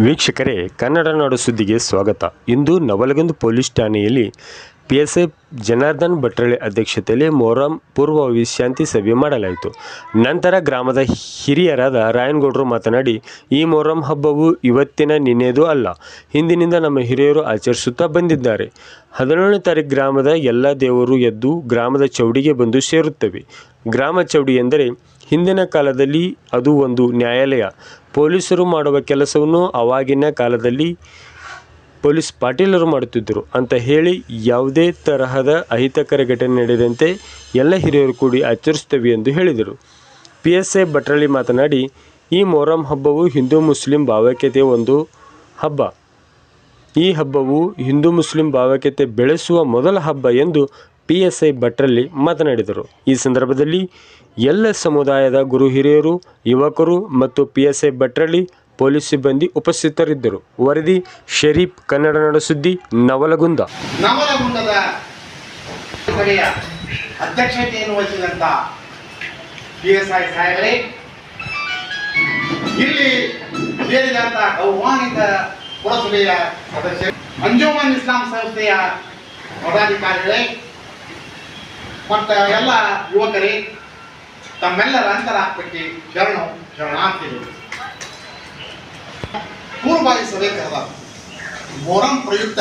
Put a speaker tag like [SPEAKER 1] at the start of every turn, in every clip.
[SPEAKER 1] ವೀಕ್ಷಕರೇ, ಕನ್ನಡ ನಾಡು ಸುದ್ದಿಗೆ ಸ್ವಾಗತ. ಇಂದು ನವಲಗುಂದ ಪೊಲೀಸ್ ಠಾಣೆಯಲ್ಲಿ PSI ಜನಾರ್ದನ್ ಭಟ್ರಳ್ಳಿ ಅಧ್ಯಕ್ಷತೆಯಲ್ಲಿ ಮೊಹರಂ ಪೂರ್ವ ವಿಶ್ರಾಂತಿ ಸಭೆ ಮಾಡಲಾಯಿತು. ನಂತರ ಗ್ರಾಮದ ಹಿರಿಯರಾದ ರಾಯನಗೌಡರು ಮಾತನಾಡಿ, ಈ ಮೊಹರಂ ಹಬ್ಬವು ಇವತ್ತಿನ ನಿನ್ನೆಯದು ಅಲ್ಲ, ಹಿಂದಿನಿಂದ ನಮ್ಮ ಹಿರಿಯರು ಆಚರಿಸುತ್ತಾ ಬಂದಿದ್ದಾರೆ. 17ನೇ ತಾರೀಕು ಗ್ರಾಮದ ಎಲ್ಲ ದೇವರು ಎದ್ದು ಗ್ರಾಮದ ಚೌಡಿಗೆ ಬಂದು ಸೇರುತ್ತವೆ. ಗ್ರಾಮ ಚೌಡಿ ಎಂದರೆ ಹಿಂದಿನ ಕಾಲದಲ್ಲಿ ಅದು ಒಂದು ನ್ಯಾಯಾಲಯ. ಪೊಲೀಸರು ಮಾಡುವ ಕೆಲಸವನ್ನು ಆವಾಗಿನ ಕಾಲದಲ್ಲಿ ಪೊಲೀಸ್ ಪಾಟೀಲರು ಮಾಡುತ್ತಿದ್ದರು ಅಂತ ಹೇಳಿ, ಯಾವುದೇ ತರಹದ ಅಹಿತಕರ ಘಟನೆ ನಡೆದಂತೆ ಎಲ್ಲ ಹಿರಿಯರು ಕೂಡಿ ಆಚರಿಸುತ್ತೇವೆ ಎಂದು ಹೇಳಿದರು. PSI ಭಟ್ರಳ್ಳಿ ಮಾತನಾಡಿ, ಈ ಮೊಹರಂ ಹಬ್ಬವು ಹಿಂದೂ ಮುಸ್ಲಿಂ ಭಾವೈಕ್ಯತೆಯ ಒಂದು ಹಬ್ಬ. ಈ ಹಬ್ಬವು ಹಿಂದೂ ಮುಸ್ಲಿಂ ಭಾವೈಕ್ಯತೆ ಬೆಳೆಸುವ ಮೊದಲ ಹಬ್ಬ ಎಂದು PSI ಭಟ್ರಳ್ಳಿ ಮಾತನಾಡಿದರು. ಈ ಸಂದರ್ಭದಲ್ಲಿ ಎಲ್ಲ ಸಮುದಾಯದ ಗುರು ಹಿರಿಯರು, ಯುವಕರು ಮತ್ತು PSI ಭಟ್ರಳ್ಳಿ ಪೊಲೀಸ್ ಸಿಬ್ಬಂದಿ ಉಪಸ್ಥಿತರಿದ್ದರು. ವರದಿ ಶರೀಫ್, ಕನ್ನಡ ನಾಡು ಸುದ್ದಿ, ನವಲಗುಂದ.
[SPEAKER 2] ನವಲಗುಂದದ ಸಭೆಯ ಅಧ್ಯಕ್ಷತೆಯನ್ನು ವಹಿಸಿದಂತ PSI ಸಾಹೇಬರೇ, ಇಲ್ಲಿ ಸೇರಿದಂತ ಗೌರವಾನ್ವಿತ ಪುರಸಭೆಯ ಸದಸ್ಯರು, ಅಂಜುಮನ್ ಇಸ್ಲಾಂ ಸಂಸ್ಥೆಯ ಪದಾಧಿಕಾರಿಗಳೇ ಮತ್ತು ಎಲ್ಲ ಯುವಕರೇ, ತಮ್ಮೆಲ್ಲರ ಅಂತರಾತ್ಮಕ್ಕೆ ಶರಣಾರ್ಥಿಗಳು. ಪೂರ್ವಭಾವಿ ಸಭೆ ಕರೆದ ಮೊಹರಂ ಪ್ರಯುಕ್ತ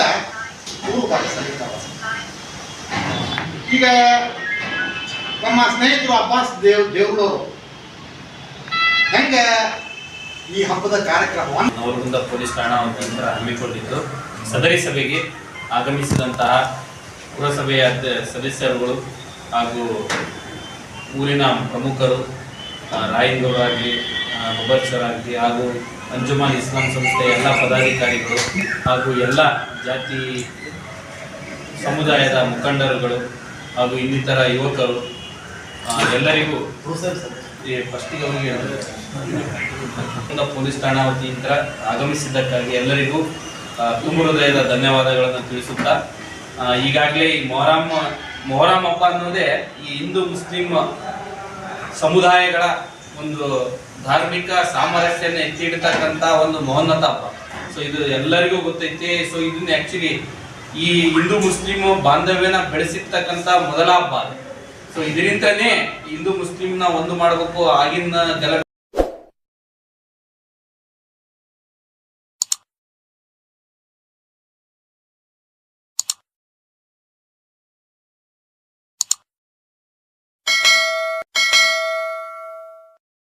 [SPEAKER 2] ಪೂರ್ವಭಾವಿ ಸಭೆ ಕರೆದ. ಈಗ ನಮ್ಮ ಸ್ನೇಹಿತರು ಅಬ್ಬಾಸ್ ದೇವ್ರವರು ಹೆಂಗೆ ಈ ಹಬ್ಬದ ಕಾರ್ಯಕ್ರಮವನ್ನು
[SPEAKER 3] ನವಲಗುಂದ ಪೊಲೀಸ್ ಠಾಣಾ ವತಿಯಿಂದ ಹಮ್ಮಿಕೊಂಡಿದ್ದು, ಸದರಿ ಸಭೆಗೆ ಆಗಮಿಸಿದಂತಹ ಪುರಸಭೆಯ ಸದಸ್ಯರುಗಳು ಹಾಗೂ ಊರಿನ ಪ್ರಮುಖರು, ರಾಯನಗೌಡರಾಗಲಿ, ಮೊಬರ್ಚರಾಗಲಿ ಹಾಗೂ ಅಂಜುಮನ್ ಇಸ್ಲಾಂ ಸಂಸ್ಥೆಯ ಎಲ್ಲ ಪದಾಧಿಕಾರಿಗಳು ಹಾಗೂ ಎಲ್ಲ ಜಾತಿ ಸಮುದಾಯದ ಮುಖಂಡರುಗಳು ಹಾಗೂ ಇನ್ನಿತರ ಯುವಕರು ಎಲ್ಲರಿಗೂ ಫಸ್ಟಿಗೆ ಪೊಲೀಸ್ ಠಾಣಾ ವತಿಯಿಂದ ಆಗಮಿಸಿದ್ದಕ್ಕಾಗಿ ಎಲ್ಲರಿಗೂ ತುಂಬ ಹೃದಯದ ಧನ್ಯವಾದಗಳನ್ನು ತಿಳಿಸುತ್ತಾ, ಈಗಾಗಲೇ ಈ ಮೊಹರಂ ಹಬ್ಬ ಅನ್ನೋದೇ ಈ ಹಿಂದೂ ಮುಸ್ಲಿಂ ಸಮುದಾಯಗಳ ಒಂದು ಧಾರ್ಮಿಕ ಸಾಮರಸ್ಯನ ಎತ್ತಿಡ್ತಕ್ಕಂಥ ಒಂದು ಮಹೋನ್ನತ ಹಬ್ಬ. ಸೊ ಇದು ಎಲ್ಲರಿಗೂ ಗೊತ್ತೈತಿ. ಸೊ ಇದನ್ನ ಆ್ಯಕ್ಚುಲಿ ಈ ಹಿಂದೂ ಮುಸ್ಲಿಂ ಬಾಂಧವ್ಯನ ಬೆಳೆಸಿರ್ತಕ್ಕಂಥ ಮೊದಲ ಹಬ್ಬ. ಸೊ ಇದರಿಂದನೇ ಹಿಂದೂ ಮುಸ್ಲಿಂನ ಒಂದು ಮಾಡಬೇಕು. ಆಗಿನ